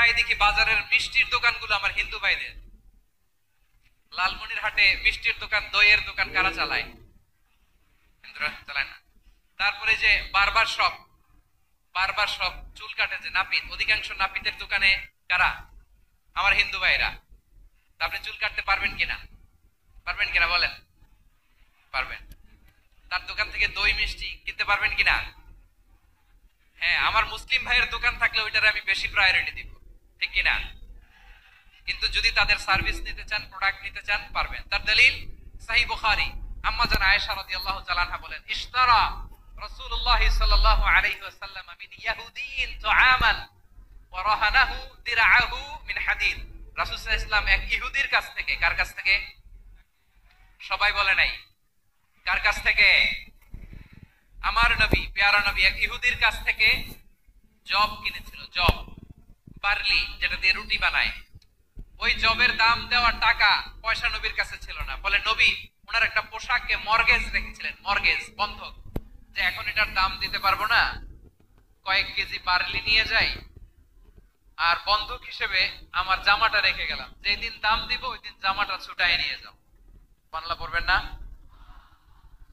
প্রায় দেখি বাজারের মিষ্টির দোকানগুলো আমার হিন্দু ভাইদের। লালমনির হাটে মিষ্টির দোকান, দইয়ের দোকান কারা চালায়? হিন্দুরা চালায় না। তারপরে যে বারবার শপ, বারবার শপ, চুল কাটে যে নাপিত, অধিকাংশ নাপিতের দোকানে কারা? আমার হিন্দু ভাইরা। আপনি চুল কাটতে পারবেন কিনা? পারবেন কিনা বলেন? পারবেন। তার দোকান থেকে দই মিষ্টি কিনতে পারবেন কিনা? হ্যাঁ, আমার মুসলিম ভাইয়ের দোকান থাকলে ওইটারে আমি বেশি প্রায়োরিটি দিব, ঠিক কিনা? কিন্তু যদি তাদের সার্ভিস নিতে চান, প্রোডাক্ট নিতে চান, পারবেন। তার দলিল সহিহ বুখারী, আম্মা জান আয়েশা রাদিয়াল্লাহু তাআলা আনহা বলেন, ইশতারা রাসূলুল্লাহ সাল্লাল্লাহু আলাইহি ওয়াসাল্লাম মিন ইয়াহুদিয়্যিন তুআমান ওয়া রাহানাহু দিরআহু মিন হাদিদ। রাসূল সাল্লাল্লাহু আলাইহি ওয়াসাল্লাম এক ইহুদির কাছ থেকে, কার কাছ থেকে? সবাই বলে নাই কার কাছ থেকে? আমার নবী, প্যারা নবী এক ইহুদির কাছ থেকে জব কিনেছিল। জব, বার্লি, যেটা দিয়ে রুটি বানায়। ওই জবের দাম দেওয়ার টাকা পয়সা নবীর কাছে ছিল না। বলে নবী ওনার একটা পোশাককে মর্গেজ রেখেছিলেন, মর্গেজ, বন্ধক, যে এখন এটার দাম দিতে পারবো না, কয়েক কেজি বার্লি নিয়ে যাই আর বন্ধক হিসেবে আমার জামাটা রেখে গেলাম, যেদিন দাম দিব ওই দিন জামাটা ছুটাই নিয়ে যাও। বাংলা পড়বেন না?